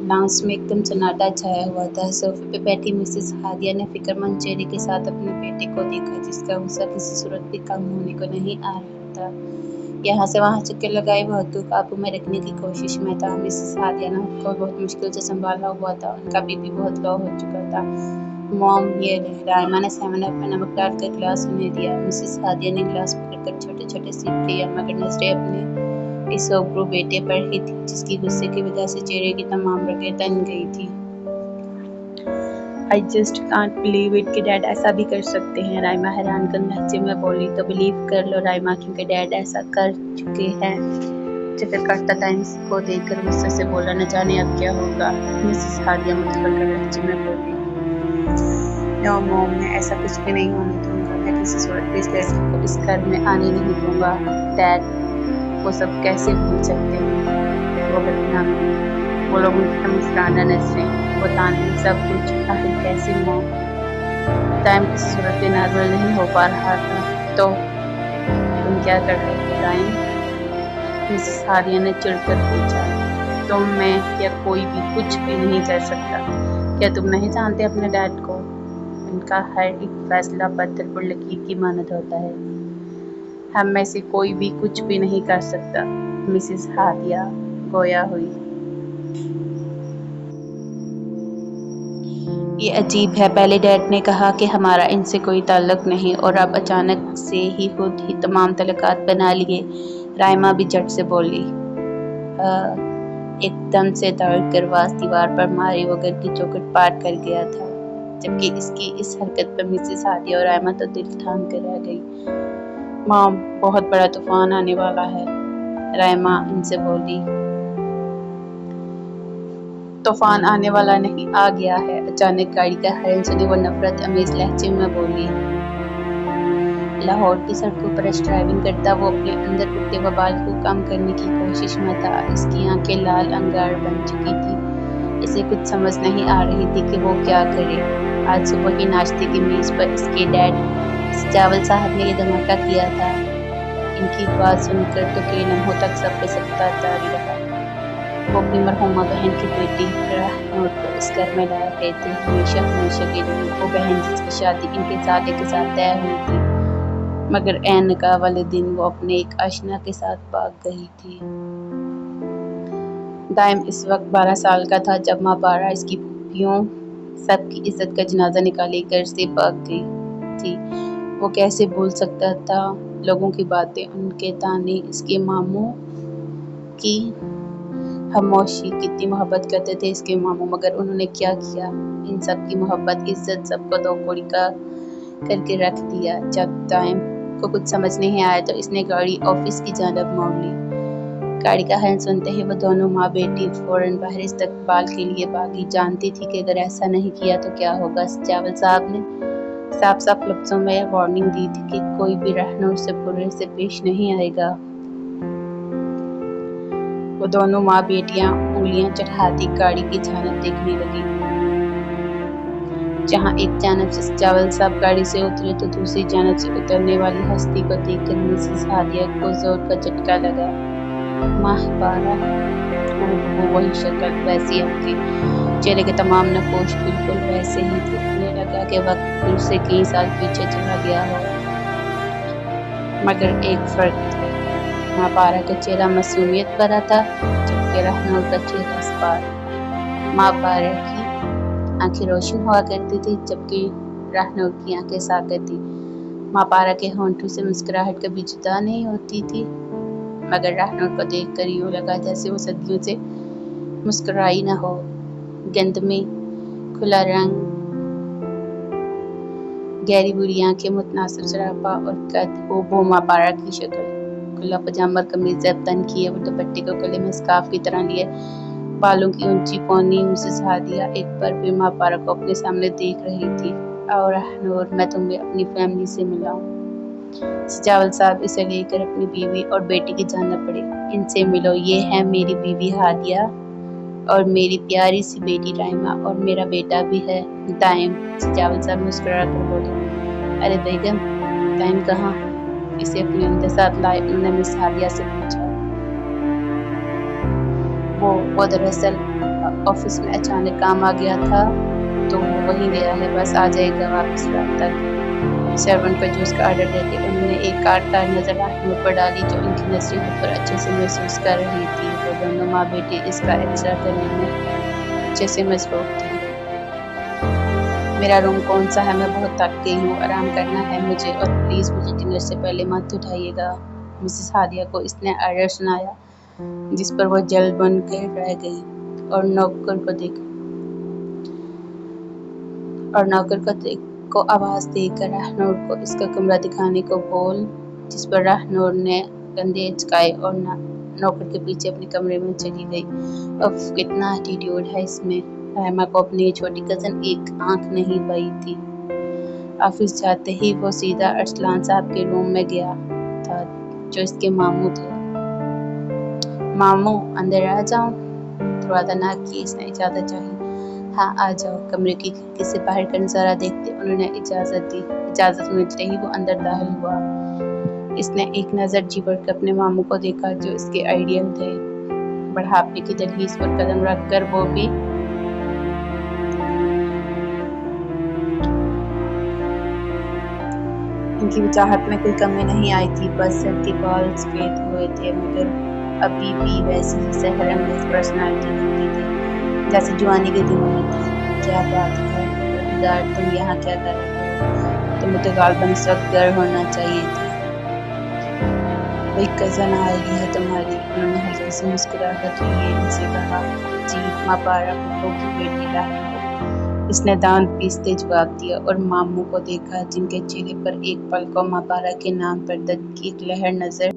Lounge में एकदम सन्नाटा छाया हुआ था। सोफे पे बैठी मिसेस हादिया ने फिक्रमंद चेहरे के साथ अपने बेटे को देखा, जिसका गुस्सा किसी सूरत भी कम होने को नहीं आ रहा था। यहाँ से वहाँ चक्कर लगाए वो को काबू में रखने की कोशिश में था। मिसेस हादिया ने को बहुत मुश्किल से संभाला हुआ था। उनका बीपी बहुत लो हो चुका था। मॉम, ये ले। राइमा ने 7 अप में नमक डालकर गिलास उन्हें दिया। मिसेस हादिया ने गिलास पकड़कर छोटे छोटे सिप लिया, मगर नजरें अपने इस ओब्रू बेटे पर ही थी, जिसकी गुस्से की वजह से चेहरे की तमाम रगें तन गई थी। I just can't believe it कि डैड ऐसा भी कर सकते हैं, राइमा हैरान कन लहजे में बोली। तो बिलीव कर लो राइमा, क्योंकि डैड ऐसा कर चुके हैं। जिक्र करता टाइम को देखकर गुस्से से बोला, न जाने अब क्या होगा। मिसेस हादिया मुतफक्किर लहजे में बोली, नो मॉम, मैं ऐसा कुछ भी नहीं होने दूंगा। मैं किसी सूरत भी इस लड़की को इस घर में आने नहीं दूंगा। डैड वो सब कैसे भूल सकते हैं? वो बदनामी, वो लोग उनकी मुस्कुराना नजरें, वो ताने, सब कुछ आखिर कैसे मॉम? टाइम किसी सूरत पे नॉर्मल नहीं हो पा रहा था। तो तुम क्या कर रहे थे टाइम? मिसेस हादिया ने चिढ़कर पूछा। तुम, मैं या कोई भी कुछ भी नहीं कर सकता। क्या तुम नहीं जानते अपने डैड को? उनका हर एक फैसला पत्थर पर लकीर की मानद होता है। हम में से कोई भी कुछ भी नहीं कर सकता। मिसेस हादिया गोया हुई। ये अजीब है, पहले डैड ने कहा कि हमारा इनसे कोई ताल्लुक नहीं, और अब अचानक से ही खुद ही तमाम तल्लुकात बना लिए। राइमा भी झट से बोली। एकदम से दौड़ कर वास दीवार पर मारी वो घर की चौखट पार कर गया था, जबकि इसकी इस हरकत पर मिसेस हादिया और राइमा तो दिल थाम कर रह गई। मॉम, बहुत बड़ा तूफान आने वाला है, राइमा इनसे बोली। तूफान आने वाला नहीं, आ गया है, अचानक गाड़ी का हॉर्न सुने वो नफरत अमेज लहजे में बोली। लाहौर की सड़कों पर ड्राइविंग करता वो अपने अंदर उठते बवाल को कम करने की कोशिश में था। इसकी आंखें लाल अंगार बन चुकी थी। इसे कुछ समझ नहीं आ रही थी कि वो क्या करे। आज सुबह की नाश्ते की मेज पर इसके डैड चावल साहब ने ये धमाका किया था। इनकी बात सुनकर तो कई लम्हों तक सब पे सबका जारी रहा। वो अपनी मरहुमा बहन की बेटी राहनूर को इस घर में लाया गए थे, हमेशा हमेशा के लिए। वो बहन जिसकी शादी इनके साले के साथ तय हुई थी, मगर ऐन निकाह वाले दिन वो अपने एक आशना के साथ भाग गई थी। दाइम इस वक्त 12 साल का था जब माँ पारा इसकी फूफियों सबकी इज्जत का जनाजा निकाले घर से भाग गई थी। वो कैसे भूल सकता था लोगों की बातें, उनके ताने, इसके मामू की खामोशी। कितनी मोहब्बत करते थे इसके मामू, मगर उन्होंने क्या किया? इन सब की मोहब्बत, इज्जत सबको दो कौड़ी का करके रख दिया। जब टाइम को कुछ समझ नहीं आया तो इसने गाड़ी ऑफिस की जानब मोड़ ली। गाड़ी का हॉर्न सुनते ही वो दोनों माँ बेटी फौरन बाहर इस्तकबाल के लिए भागी। जानती थी कि अगर ऐसा नहीं किया तो क्या होगा। चावल साहब ने साफ साफ लफ्जों में वार्निंग दी थी कि कोई भी राहनूर से बुरे से पेश नहीं आएगा। वो दोनों माँ बेटियां उंगलियां चढ़ाती गाड़ी की जानब देखने लगी। जहां एक जानब से चावल साहब गाड़ी से उतरे तो दूसरी जानब से उतरने वाली हस्ती को देखकर मिसेस हादिया को जोर का झटका लगा। माह पारा, वही शक्ल, वैसी आंखें, चेहरे के तमाम नकोश बिल्कुल वैसे ही थे। उन्हें लगा कि वक्त फिर से कई साल पीछे चला गया हो, मगर एक फर्क था। माँ पारा का चेहरा मासूमियत भरा था, जबकि राहनूर का चेहरा सपाट। माँ पारा की आंखें रोशन हुआ करती थी, जबकि राहनूर की आंखें सागर थी। माँ पारा के होंठों से मुस्कुराहट कभी जुदा नहीं होती थी, मगर राहनूर को देखकर यूं लगा जैसे वो सदियों से मुस्कुराई न हो। गंद में खुला रंग, गहरी बुरी आंखें, मुतनासिब सरापा और कद, वो माँ पारा की शक्ल। खुला पजामा और कमीज ज़ेब तन किए और दुपट्टे को गले में स्कार्फ की तरह लिए, बालों की ऊंची पौनी। मिसेस हादिया एक बार फिर माँ पारा को अपने सामने देख रही थी। और राहनूर, मैं तुम्हें अपनी फैमिली से मिलाऊं। चावल साहब इसे लेकर अपनी बीवी और बेटी की जानब पड़े। इनसे मिलो, ये है मेरी बीवी हादिया और मेरी प्यारी सी बेटी राइमा, और मेरा बेटा भी है दाइम। चावल साहब मुस्कुरा कर बोले। अरे बेगम, दाइम कहाँ? इसे अपने अंदर साथ लाए उन्होंने मिस हादिया से पूछा। वो दरअसल ऑफिस में अचानक काम आ गया था तो वो वहीं गया है, बस आ जाएगा वापस रात तक। सर्वेंट को जूस का ऑर्डर देते उन्होंने एक कार नजर राहनुर पर डाली जो उनकी नजरियों पर अच्छे से महसूस कर रही थी। वो दोनों माँ बेटी इसका एक्सरा करने में अच्छे से मसरूफ थे। मेरा रूम कौन सा है? मैं बहुत थक गई हूँ, आराम करना है मुझे, और प्लीज मुझे डिनर से पहले मत उठाइएगा। मिसेस हादिया को इसने ऑर्डर सुनाया, जिस पर वो जल्द बन कर रह गई और नौकर को आवाज देकर राहनुर को इसका कमरा दिखाने को बोल, जिस पर राहनुर ने कंधे झुकाए और नौकर के पीछे अपने कमरे में चली गई। अब कितना एटीट्यूड है इसमें। राइमा को अपनी छोटी कजन एक आंख नहीं पाई थी। ऑफिस जाते ही वो सीधा अरसलान साहब के रूम में गया था जो इसके मामू थे। मामू, अंदर आ जाऊं? दरवाजा ना किए इसने इजाजत चाही। हाँ आ जाओ। कमरे की खिड़की से बाहर का नजारा देखते उन्होंने इजाजत दी। इजाजत मिलते ही वो अंदर दाखिल हुआ। इसने एक नजर जी भर अपने मामू को देखा जो इसके आइडियल थे। बढ़ापे की दहलीज पर कदम रखकर वो भी इनकी चाहत में कोई कमी नहीं आई थी, बस सर के बाल सफेद हुए थे मगर अभी भी वैसी ही सहरंगेज पर्सनालिटी दिखती थी जैसे जवानी के दिनों में थी। क्या बात है दार, तुम यहाँ क्या कर रहे हो? तुम्हें तो गालबन इस वक्त घर होना चाहिए था। कोई कजन आ रही है तुम्हारी? उन्होंने हल्की सी मुस्कुराहट लिए इनसे कहा। जी, माँ पारा की बेटी राहनुर, इसने दांत पीसते जवाब दिया और मामू को देखा जिनके चेहरे पर एक पल को माँ पारा के नाम पर दर्द की एक लहर नजर